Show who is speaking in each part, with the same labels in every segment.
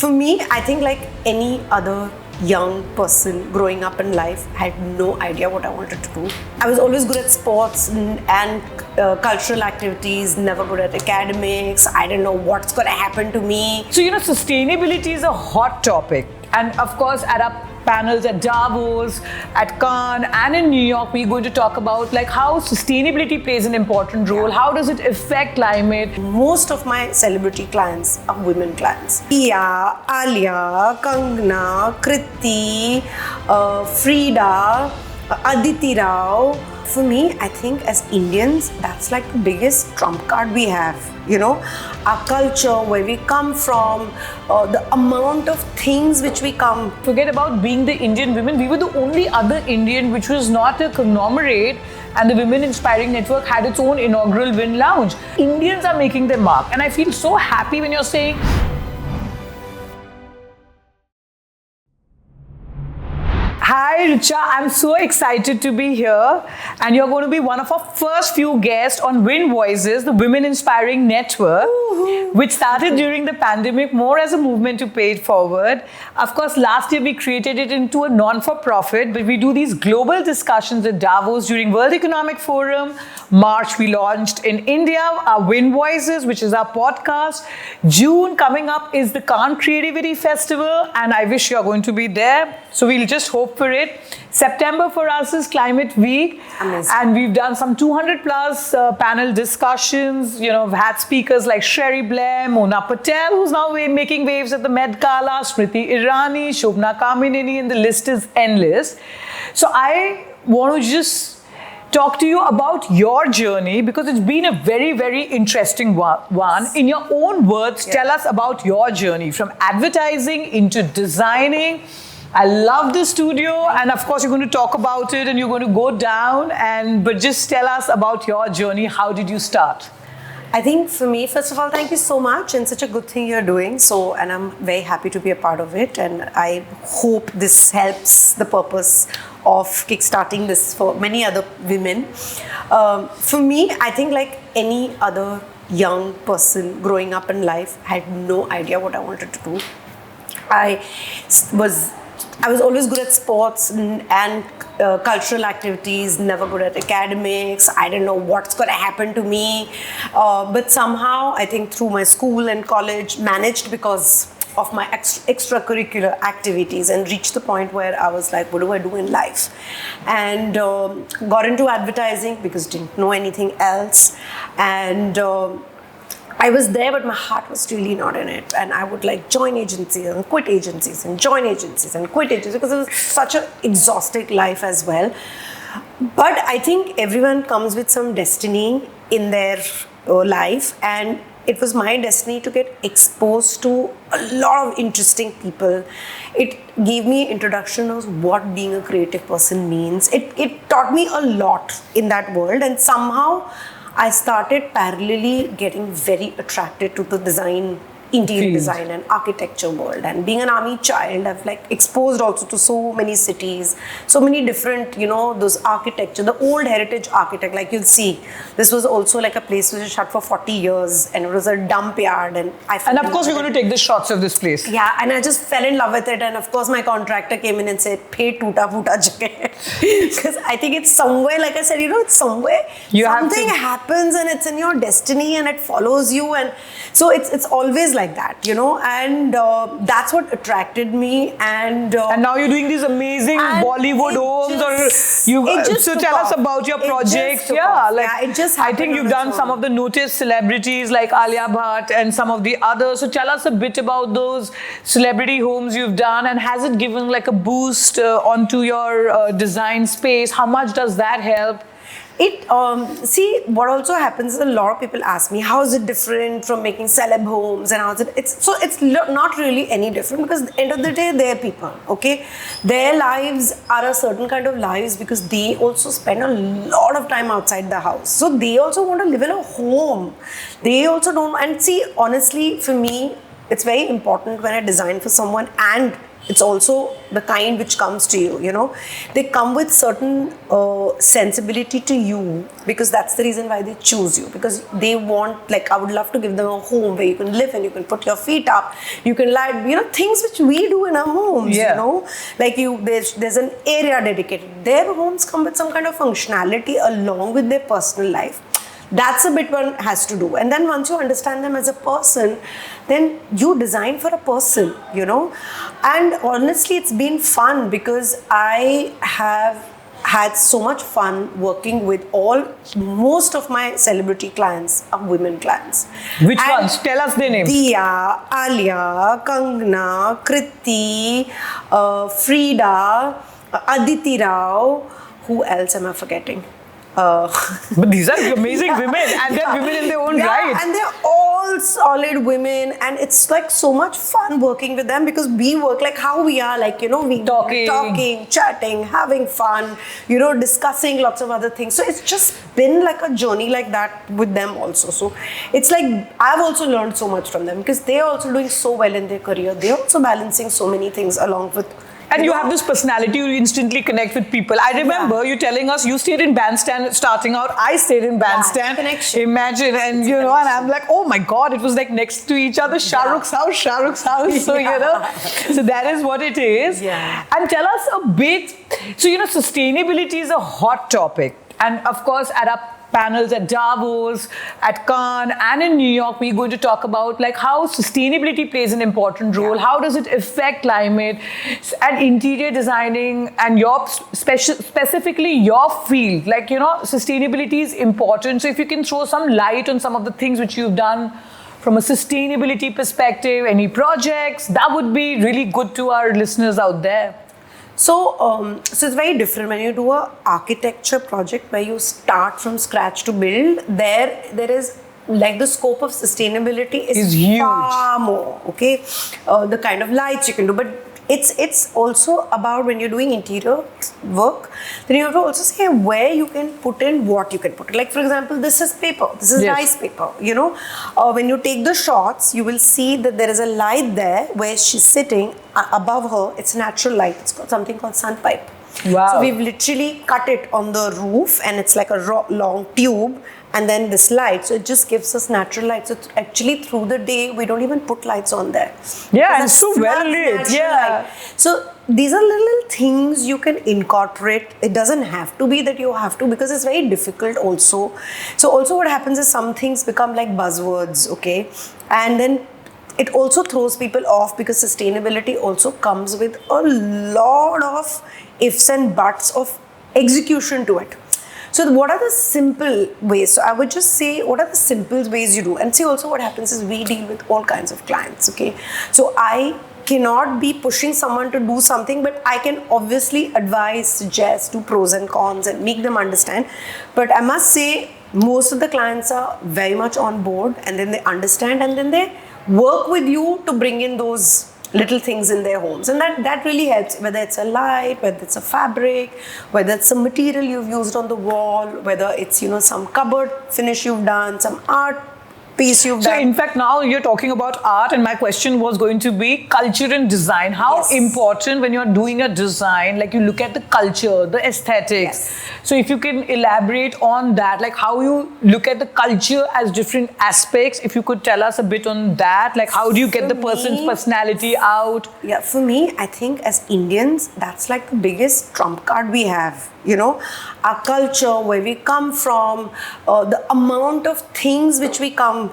Speaker 1: For me, I think like any other young person growing up in life, I had no idea what I wanted to do. I was always good at sports and cultural activities, never good at academics. I didn't know what's going to happen to me.
Speaker 2: So, sustainability is a hot topic. And of course, at our panels at Davos, at Cannes, and in New York, we're going to talk about like how sustainability plays an important role. Yeah. How does it affect climate?
Speaker 1: Most of my celebrity clients are women clients. Pia, Alia, Kangana, Kriti, Frida, Aditi Rao. For me, I think as Indians, that's like the biggest trump card we have. Our culture, where we come from, the amount of things which we come.
Speaker 2: Forget about being the Indian women. We were the only other Indian which was not a conglomerate, and the Women Inspiring Network had its own inaugural Win Lounge. Indians are making their mark, and I feel so happy when you're saying, hi Richa, I'm so excited to be here, and you're going to be one of our first few guests on Win Voices, the Women Inspiring Network, which started during the pandemic more as a movement to pay it forward. Of course, last year we created it into a non-for-profit, but we do these global discussions at Davos during World Economic Forum. March, we launched in India our Win Voices, which is our podcast. June coming up is the Cannes Creativity Festival, and I wish you're going to be there. So we'll just hope for it. September for us is Climate Week.
Speaker 1: Amazing.
Speaker 2: And we've done some 200 plus panel discussions. We've had speakers like Sherry Blair, Mona Patel, who's now making waves at the Met Gala, Smriti Irani, Shobna Kamineni, and the list is endless. So I want to just talk to you about your journey, because it's been a very, very interesting one. In your own words, tell us about your journey from advertising into designing. I love the studio, and of course you're going to talk about it and you're going to go down, but just tell us about your journey. How did you start?
Speaker 1: I think for me, first of all, thank you so much, and such a good thing you're doing. And I'm very happy to be a part of it, and I hope this helps the purpose of kickstarting this for many other women. For me, I think like any other young person growing up in life, I had no idea what I wanted to do. I was always good at sports and cultural activities, never good at academics. I didn't know what's going to happen to me. But somehow, I think through my school and college, managed because of my extracurricular activities, and reached the point where I was like, what do I do in life? And got into advertising because didn't know anything else. And I was there, but my heart was really not in it. And I would like join agencies and quit agencies and join agencies and quit agencies, because it was such an exhausting life as well. But I think everyone comes with some destiny in their life, and it was my destiny to get exposed to a lot of interesting people. It gave me an introduction of what being a creative person means. It taught me a lot in that world, and somehow I started parallelly getting very attracted to the interior design and architecture world. And being an army child, I've like exposed also to so many cities, so many different, those architecture, the old heritage architect, like you'll see. This was also like a place which was shut for 40 years, and it was a dump yard. And
Speaker 2: of course we're going to take the shots of this place.
Speaker 1: Yeah, and I just fell in love with it. And of course my contractor came in and said, "Pay toota phoota jagah." Because I think it's somewhere, like I said, it's somewhere. Something happens and it's in your destiny and it follows you. And so it's always like that, and that's what attracted me. And
Speaker 2: now you're doing these amazing Bollywood homes, so tell us about your projects. I think you've done some of the noticed celebrities like Alia Bhatt and some of the others. So tell us a bit about those celebrity homes you've done, and has it given like a boost onto your design space? How much does that help?
Speaker 1: See, what also happens is a lot of people ask me, how is it different from making celeb homes, and how is it? It's not really any different, because at the end of the day, they're people, okay? Their lives are a certain kind of lives because they also spend a lot of time outside the house. So they also want to live in a home. They also don't, and see, honestly, for me, it's very important when I design for someone and It's also the kind which comes to you, you know. They come with certain sensibility to you because that's the reason why they choose you. Because they want, like, I would love to give them a home where you can live and you can put your feet up, you can lie, you know, things which we do in our homes, you know. Like there's an area dedicated. Their homes come with some kind of functionality along with their personal life. That's a bit one has to do. And then once you understand them as a person, then you design for a person, you know. And honestly, it's been fun because I have had so much fun working with most of my celebrity clients are women clients.
Speaker 2: Which ones? Tell us their names.
Speaker 1: Diya, Alia, Kangana, Kriti, Frida, Aditi Rao. Who else am I forgetting?
Speaker 2: But these are amazing women, and they're women in their own right.
Speaker 1: And they're all solid women, and it's like so much fun working with them because we work like how we are, like, you know, we talking, chatting, having fun, you know, discussing lots of other things. So it's just been like a journey like that with them also. So it's like I've also learned so much from them because they're also doing so well in their career. They're also balancing so many things along with.
Speaker 2: And you have this personality, you instantly connect with people. I remember you telling us you stayed in bandstand starting out. I stayed in bandstand. Imagine, and you know, and I'm like, oh my God, it was like next to each other. Shah Rukh's house. So, you know, so that is what it is. And tell us a bit. So, you know, sustainability is a hot topic. And of course, at our panels at Davos, at Cannes, and in New York, we're going to talk about like how sustainability plays an important role. How does it affect climate and interior designing and your specifically your field? Like, you know, sustainability is important. So if you can throw some light on some of the things which you've done from a sustainability perspective, any projects, that would be really good to our listeners out there.
Speaker 1: So it's very different when you do an architecture project where you start from scratch to build. There is like the scope of sustainability is
Speaker 2: huge.
Speaker 1: Far more. Okay, the kind of lights you can do, but it's also about when you're doing interior work, then you have to also say where you can put in what you can put in. Like, for example, this is paper. This is rice paper. You know, when you take the shots, you will see that there is a light there where she's sitting. Above her, it's natural light. It's got something called sun pipe.
Speaker 2: Wow.
Speaker 1: So we've literally cut it on the roof, and it's like a long tube. And then this light, so it just gives us natural light. So actually through the day, we don't even put lights on there.
Speaker 2: Yeah, it's so well lit. Yeah.
Speaker 1: Light. So these are little things you can incorporate. It doesn't have to be that you have to, because it's very difficult also. So also what happens is some things become like buzzwords, okay? And then it also throws people off because sustainability also comes with a lot of ifs and buts of execution to it. So what are the simple ways? So I would just say, what are the simple ways you do? And see also what happens is we deal with all kinds of clients, okay? So I cannot be pushing someone to do something, but I can obviously advise, suggest, do pros and cons and make them understand. But I must say, most of the clients are very much on board, and then they understand, and then they work with you to bring in those little things in their homes, and that really helps, whether it's a light, whether it's a fabric, whether it's some material you've used on the wall, whether it's, you know, some cupboard finish you've done, some art piece you've done.
Speaker 2: So in fact, now you're talking about art, and my question was going to be culture and design. How important when you're doing a design, like you look at the culture, the aesthetics. So if you can elaborate on that, like how you look at the culture as different aspects, if you could tell us a bit on that, like how do you get the person's personality out?
Speaker 1: Yeah, for me, I think as Indians, that's like the biggest trump card we have. You know, our culture, where we come from, the amount of things which we come,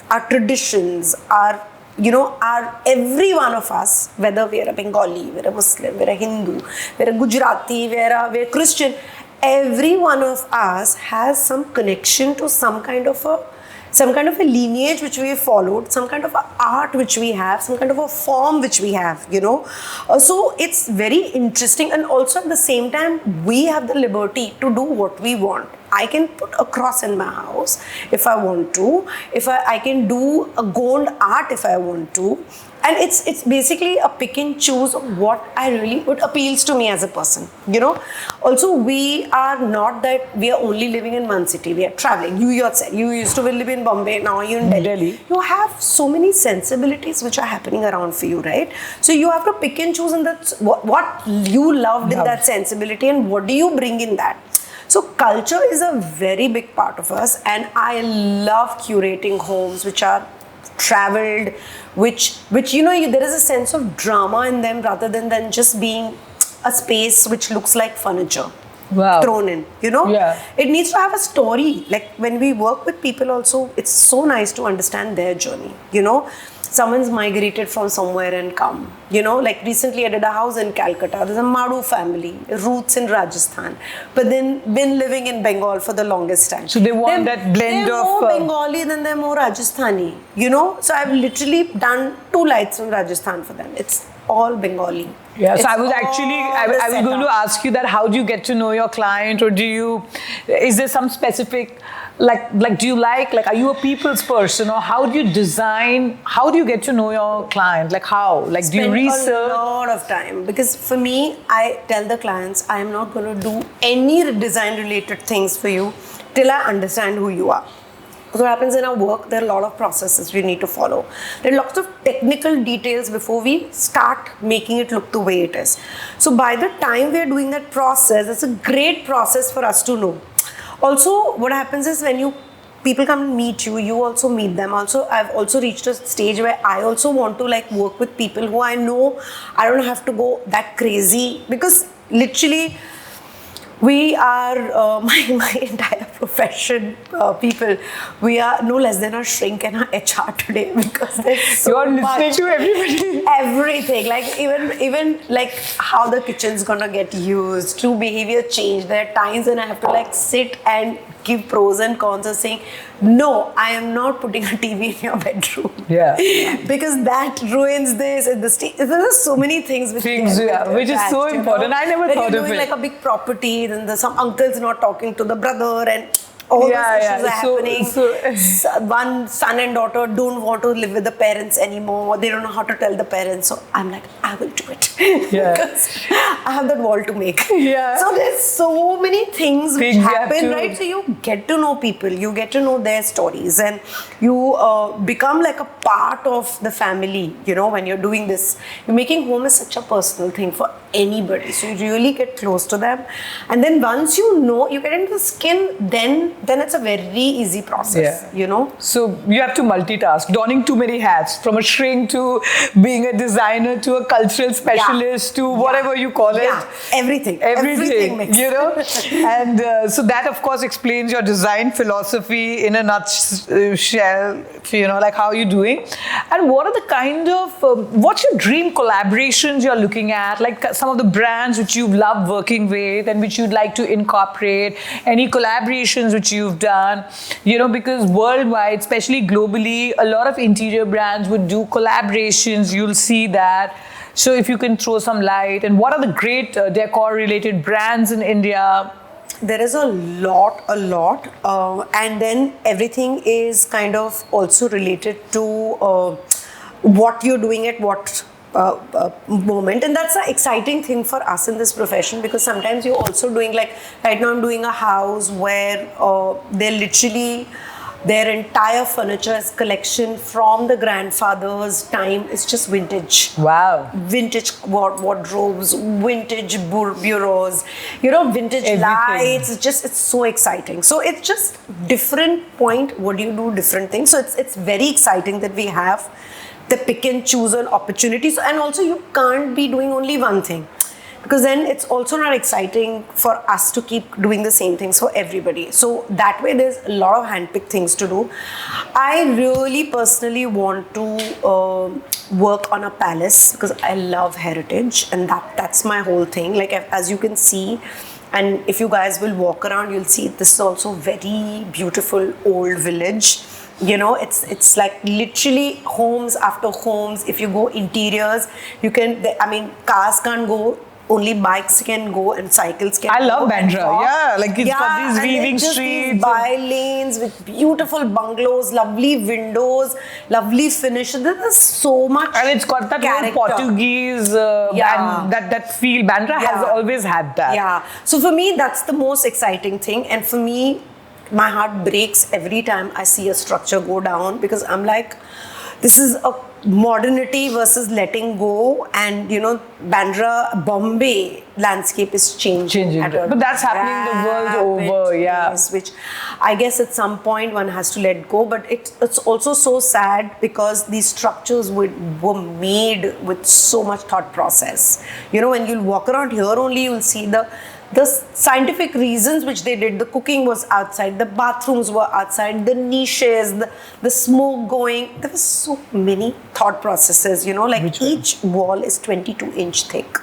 Speaker 1: our traditions, our, you know, our every one of us, whether we're a Bengali, we're a Muslim, we're a Hindu, we're a Gujarati, we're Christian, every one of us has some connection to some kind of a lineage which we have followed, some kind of a art which we have, some kind of a form which we have, you know. So it's very interesting, and also at the same time, we have the liberty to do what we want. I can put a cross in my house if I want to. If I can do a gold art if I want to. And it's basically a pick and choose of what appeals to me as a person, you know. Also, we are not that we are only living in one city. We are traveling. You yourself, you used to live in Bombay, now you're in Delhi. You have so many sensibilities which are happening around for you, right? So you have to pick and choose in that what you loved in that sensibility and what do you bring in that. So culture is a very big part of us, and I love curating homes which are traveled, which you know, there is a sense of drama in them rather than just being a space which looks like furniture thrown in, you know. It needs to have a story. Like when we work with people also, it's so nice to understand their journey, you know. Someone's migrated from somewhere and come, you know, like recently I did a house in Calcutta. There's a Madu family, roots in Rajasthan, but then been living in Bengal for the longest time.
Speaker 2: So they want that blend
Speaker 1: they're
Speaker 2: of...
Speaker 1: more Bengali than they're more Rajasthani, you know. So I've literally done 2 lights from Rajasthan for them. It's all Bengali.
Speaker 2: Yeah, so I was going to ask you that, how do you get to know your client, or is there some specific, like do you like, are you a people's person, or how do you get to know your client? Like how? Like do you research?
Speaker 1: A lot of time, because for me, I tell the clients, I am not going to do any design related things for you till I understand who you are. So what happens in our work, there are a lot of processes we need to follow. There are lots of technical details before we start making it look the way it is. So by the time we are doing that process, it's a great process for us to know. Also, what happens is when people come and meet you, you also meet them. Also, I've also reached a stage where I also want to like work with people who I know I don't have to go that crazy, because literally we are, my entire profession, people, we are no less than a shrink and a HR today, because there's so
Speaker 2: You're listening to everybody.
Speaker 1: Everything, like even like how the kitchen's gonna get used, to behavior change. There are times when I have to like sit and give pros and cons of saying, no, I am not putting a TV in your bedroom.
Speaker 2: Yeah.
Speaker 1: Because that ruins this and the state. There are so many things which
Speaker 2: is so important. I never thought of it.
Speaker 1: When you're doing like a big property, then some uncle's not talking to the brother, and all those issues are happening. One son and daughter don't want to live with the parents anymore. They don't know how to tell the parents. So I'm like, I will do it. Because I have that wall to make. So there's so many things which happen, right? So you get to know people, you get to know their stories, and you become like a part of the family, you know, when you're doing this. You're making home is such a personal thing for anybody. So you really get close to them. And then once you know, you get into the skin, then it's a very easy process, you know.
Speaker 2: So you have to multitask, donning too many hats, from a shrink to being a designer to a cultural specialist to whatever you call it.
Speaker 1: Everything mixed.
Speaker 2: You know. And so that of course explains your design philosophy in a nutshell, you know, like how you're doing. And what are the kind of, what's your dream collaborations you're looking at? Like some of the brands which you love working with and which you'd like to incorporate, any collaborations which you've done, you know, because worldwide, especially globally, a lot of interior brands would do collaborations. You'll see that. So if you can throw some light, and what are the great decor related brands in India?
Speaker 1: There is a lot, and then everything is kind of also related to what you're doing at what moment. And that's an exciting thing for us in this profession, because sometimes you're also doing, like right now I'm doing a house where they're literally, their entire furniture collection from the grandfather's time is just vintage.
Speaker 2: Wow.
Speaker 1: Vintage wardrobes, vintage bureaus, you know, vintage lights. It's so exciting. So it's just different point. What do you do? Different things. So it's very exciting that we have the pick and choose on opportunities. And also you can't be doing only one thing, because then it's also not exciting for us to keep doing the same things for everybody. So that way there's a lot of handpicked things to do. I really personally want to work on a palace, because I love heritage, and that's my whole thing. Like as you can see, and if you guys will walk around, you'll see this is also very beautiful old village. You know, it's like literally homes after homes. If you go interiors, you can, I mean, cars can't go only bikes can go and cycles can
Speaker 2: I
Speaker 1: go.
Speaker 2: love
Speaker 1: and
Speaker 2: Bandra.
Speaker 1: walk.
Speaker 2: Yeah, like it's got these
Speaker 1: and
Speaker 2: weaving
Speaker 1: it's just
Speaker 2: streets.
Speaker 1: These by lanes with beautiful bungalows, lovely windows, lovely finishes. There's so much.
Speaker 2: And it's got that
Speaker 1: character.
Speaker 2: whole Portuguese that feel. Bandra has always had that.
Speaker 1: Yeah. So for me, that's the most exciting thing. And for me, my heart breaks every time I see a structure go down, because I'm like, this is a modernity versus letting go. And Bandra, Bombay landscape is changing.
Speaker 2: But that's happening the world over,
Speaker 1: pace, which I guess at some point one has to let go. But it's also so sad, because these structures were made with so much thought process. When you'll walk around here only, you'll see the scientific reasons which they did. The cooking was outside, the bathrooms were outside, the niches, the smoke going. There were so many thought processes, like each wall is 22-inch thick.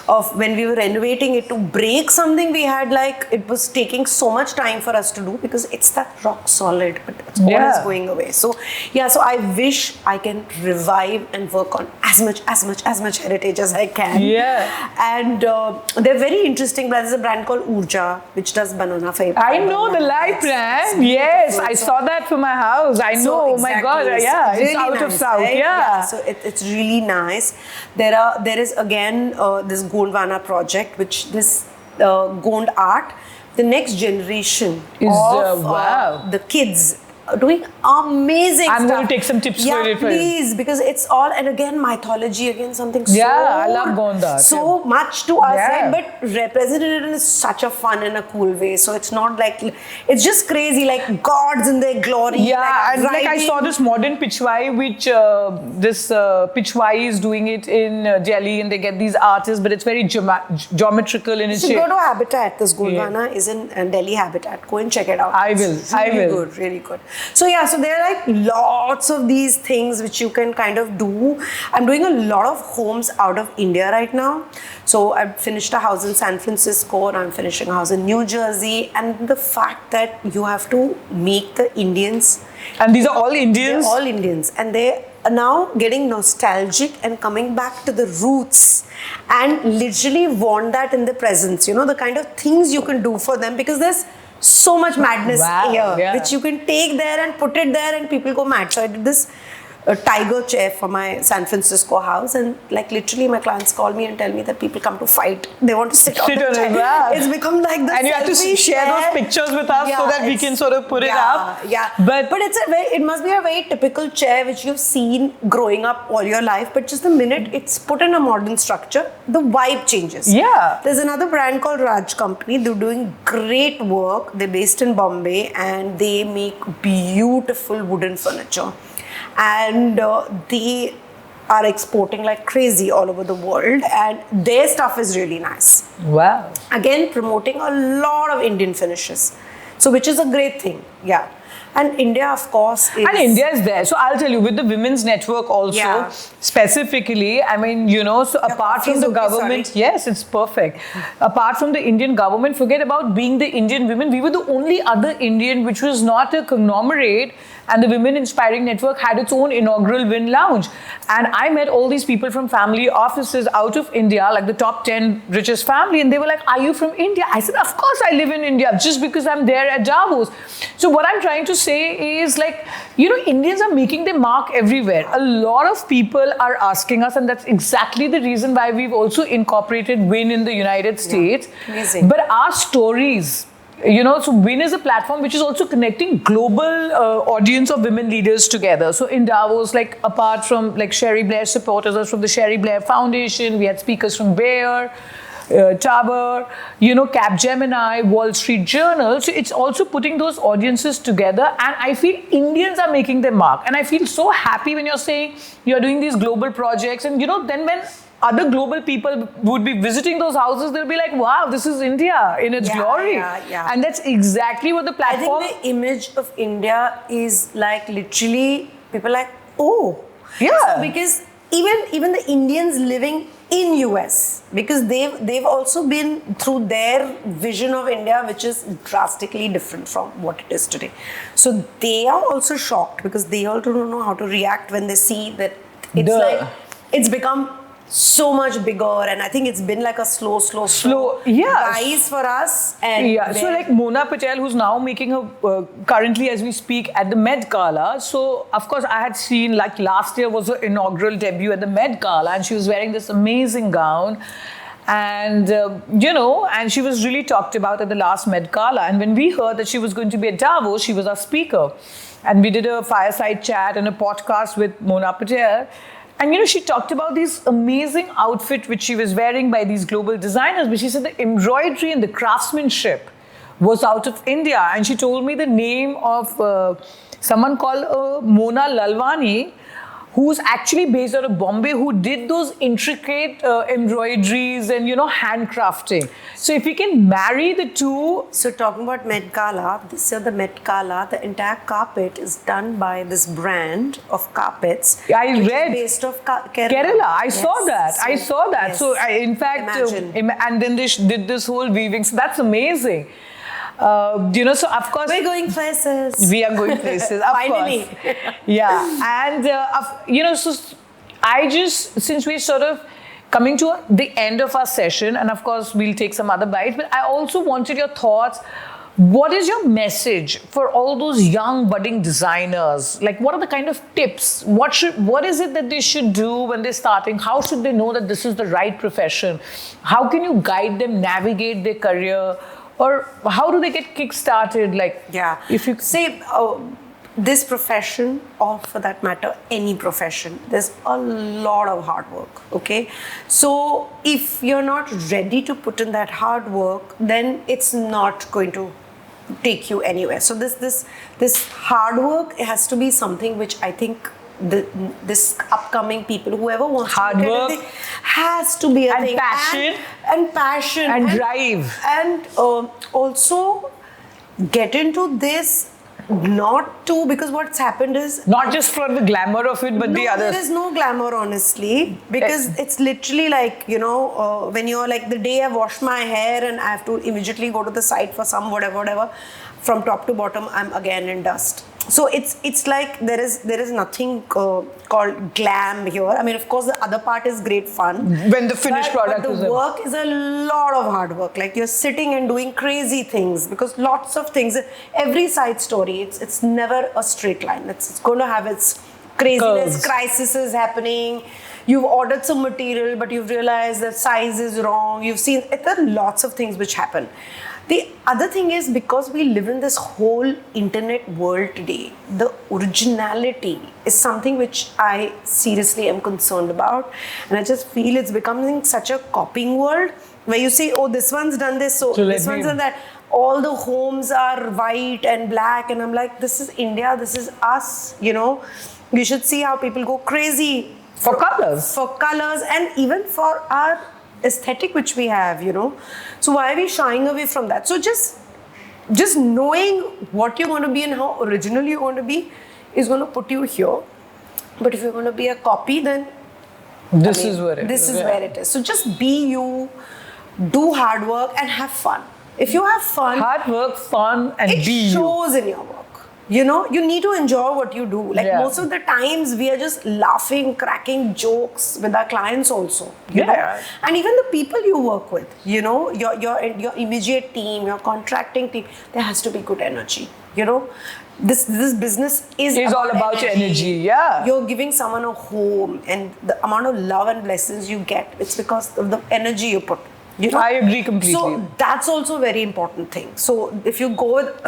Speaker 1: Of when we were renovating it, to break something, we had it was taking so much time for us to do, because it's that rock solid, but it's always going away. So I wish I can revive and work on as much heritage as I can.
Speaker 2: Yeah.
Speaker 1: And they're very interesting. There's a brand called Urja, which does banana fiber.
Speaker 2: I know the light brand. Yes, I saw that for my house. I know.
Speaker 1: Exactly.
Speaker 2: Oh my God. Yeah,
Speaker 1: really
Speaker 2: it's out
Speaker 1: nice,
Speaker 2: of South.
Speaker 1: Right?
Speaker 2: Yeah.
Speaker 1: So it's really nice. There is again this Gondwana project, which this Gond art, the next generation
Speaker 2: is
Speaker 1: of the kids doing amazing stuff.
Speaker 2: I'm going to take some tips for it.
Speaker 1: Please, because it's all, and again, mythology, again, something so...
Speaker 2: Yeah, I love Gonda.
Speaker 1: So much to us, right? But represented in such a fun and a cool way. So it's not it's just crazy, like gods in their glory.
Speaker 2: Yeah, and I saw this modern Pichwai, which this Pichwai is doing it in Delhi, and they get these artists, but it's very geometrical in its shape.
Speaker 1: Go to Habitat. This Gondwana is in Delhi Habitat. Go and check it out.
Speaker 2: I will.
Speaker 1: Really good. So there are lots of these things which you can kind of do. I'm doing a lot of homes out of India right now. So I've finished a house in San Francisco, and I'm finishing a house in New Jersey. And the fact that you have to make the Indians.
Speaker 2: And these are all Indians?
Speaker 1: They're all Indians. And they are now getting nostalgic and coming back to the roots, and literally want that in the presence. The kind of things you can do for them, because there's so much madness here, which you can take there and put it there, and people go mad. So I did this tiger chair for my San Francisco house, and literally my clients call me and tell me that people come to fight. They want to sit on the chair. It's become like the
Speaker 2: and you have to share those pictures with us so that we can sort of put it up.
Speaker 1: Yeah, but it must be a very typical chair which you've seen growing up all your life, but just the minute it's put in a modern structure, the vibe changes.
Speaker 2: Yeah.
Speaker 1: There's another brand called Raj Company. They're doing great work. They're based in Bombay, and they make beautiful wooden furniture. And they are exporting like crazy all over the world, and their stuff is really nice.
Speaker 2: Wow.
Speaker 1: Again, promoting a lot of Indian finishes, so which is a great thing. Yeah. And India, of course, is...
Speaker 2: And India is there. So I'll tell you, with the Women's Network also, specifically, I mean, so apart from the government...
Speaker 1: Sorry.
Speaker 2: Yes, it's perfect. Apart from the Indian government, forget about being the Indian women. We were the only other Indian which was not a conglomerate, and the Women Inspiring Network had its own inaugural Win Lounge. And I met all these people from family offices out of India, like the top 10 richest family, and they were like, are you from India? I said, of course I live in India, just because I'm there at Davos. So what I'm trying to say is Indians are making their mark everywhere. A lot of people are asking us, and that's exactly the reason why we've also incorporated Win in the United States.
Speaker 1: Amazing.
Speaker 2: But our stories... so Win is a platform which is also connecting global audience of women leaders together. So in Davos, apart from Sherry Blair supporters us from the Sherry Blair Foundation, we had speakers from Bayer, Tower, Capgemini, Wall Street Journal. So it's also putting those audiences together, and I feel Indians are making their mark. And I feel so happy when you're saying you're doing these global projects, and then when other global people would be visiting those houses, they'll be like, wow, this is India in its glory. And that's exactly what the platform...
Speaker 1: I think the image of India is literally, people are like, oh.
Speaker 2: Yeah.
Speaker 1: So because even the Indians living in US, because they've also been through their vision of India, which is drastically different from what it is today. So they are also shocked, because they also don't know how to react when they see that it's become so much bigger, and I think it's been like a slow rise for us. And
Speaker 2: so like Mona Patel, who's now making her currently as we speak at the Met Gala. So of course I had seen, like, last year was her inaugural debut at the Met Gala, and she was wearing this amazing gown. And and she was really talked about at the last Met Gala. And when we heard that she was going to be at Davos, she was our speaker, and we did a fireside chat and a podcast with Mona Patel. And she talked about these amazing outfit which she was wearing by these global designers, but she said the embroidery and the craftsmanship was out of India. And she told me the name of someone called Mona Lalwani, who's actually based out of Bombay, who did those intricate embroideries and, handcrafting. So if we can marry the two...
Speaker 1: So talking about Met Gala, this year the Met Gala, the entire carpet is done by this brand of carpets.
Speaker 2: I read.
Speaker 1: Based off Kerala.
Speaker 2: Kerala, I saw that.
Speaker 1: Yes.
Speaker 2: So in fact, and then they did this whole weaving. So that's amazing. So of course
Speaker 1: we're going places.
Speaker 2: We are going places.
Speaker 1: Finally.
Speaker 2: Yeah. And so I just, since we're sort of coming to the end of our session, and of course we'll take some other bites, but I also wanted your thoughts. What is your message for all those young budding designers? Like, what are the kind of tips? What is it that they should do when they're starting? How should they know that this is the right profession? How can you guide them navigate their career? Or how do they get kick-started? Like,
Speaker 1: if you say this profession, or for that matter, any profession, there's a lot of hard work, okay? So if you're not ready to put in that hard work, then it's not going to take you anywhere. So this hard work has to be something which I think this upcoming people, whoever wants
Speaker 2: hard
Speaker 1: to
Speaker 2: work
Speaker 1: has to be a
Speaker 2: and
Speaker 1: thing.
Speaker 2: Passion and drive,
Speaker 1: and also get into this, not to, because what's happened is
Speaker 2: not just for the glamour of it, but the others.
Speaker 1: There is no glamour, honestly, because it's literally like, when you're like, the day I wash my hair and I have to immediately go to the site for some whatever, from top to bottom I'm again in dust. So it's like there is nothing called glam here. I mean, of course, the other part is great fun.
Speaker 2: When the finished product
Speaker 1: is the work is a lot of hard work. Like, you're sitting and doing crazy things, because lots of things, every side story, it's never a straight line. It's going to have its craziness, crises happening. You've ordered some material, but you've realized the size is wrong. You've seen, there are lots of things which happen. The other thing is, because we live in this whole internet world today, the originality is something which I seriously am concerned about. And I just feel it's becoming such a copying world, where you say, oh, this one's done this, so this one's done that. All the homes are white and black, and I'm like, this is India, this is us, You should see how people go crazy
Speaker 2: for colors.
Speaker 1: For colors, and even for our aesthetic which we have, So why are we shying away from that? So just knowing what you're going to be and how original you're going to be is going to put you here. But if you're going to be a copy, then
Speaker 2: this is where
Speaker 1: it is. So just be you, do hard work, and have fun. If you have fun,
Speaker 2: hard work, fun, and be you.
Speaker 1: It shows in your work. You need to enjoy what you do. Like, most of the times we are just laughing, cracking jokes with our clients also. You know? And even the people you work with, your immediate team, your contracting team, there has to be good energy. This business is
Speaker 2: all about your energy. Yeah.
Speaker 1: You're giving someone a home, and the amount of love and blessings you get, it's because of the energy you put.
Speaker 2: I agree completely.
Speaker 1: So that's also a very important thing. So if you go with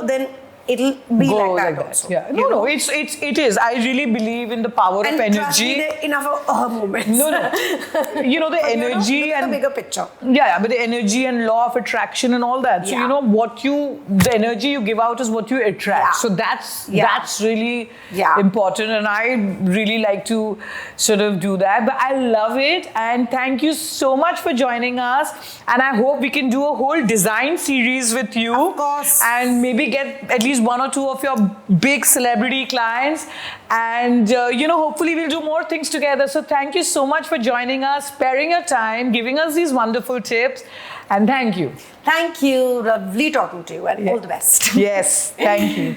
Speaker 1: then it'll be like that also.
Speaker 2: Yeah. No, it is. I really believe in the power of energy.
Speaker 1: Trust me, there are enough of moments.
Speaker 2: No. The energy
Speaker 1: and the bigger picture.
Speaker 2: Yeah, but the energy and law of attraction and all that. So the energy you give out is what you attract. Yeah. So that's really important, and I really like to sort of do that. But I love it, and thank you so much for joining us. And I hope we can do a whole design series with you.
Speaker 1: Of course.
Speaker 2: And maybe get at least one or two of your big celebrity clients, and hopefully we'll do more things together. So thank you so much for joining us, sparing your time, giving us these wonderful tips, and thank you.
Speaker 1: Thank you. Lovely talking to you, and all the best.
Speaker 2: Yes, thank you.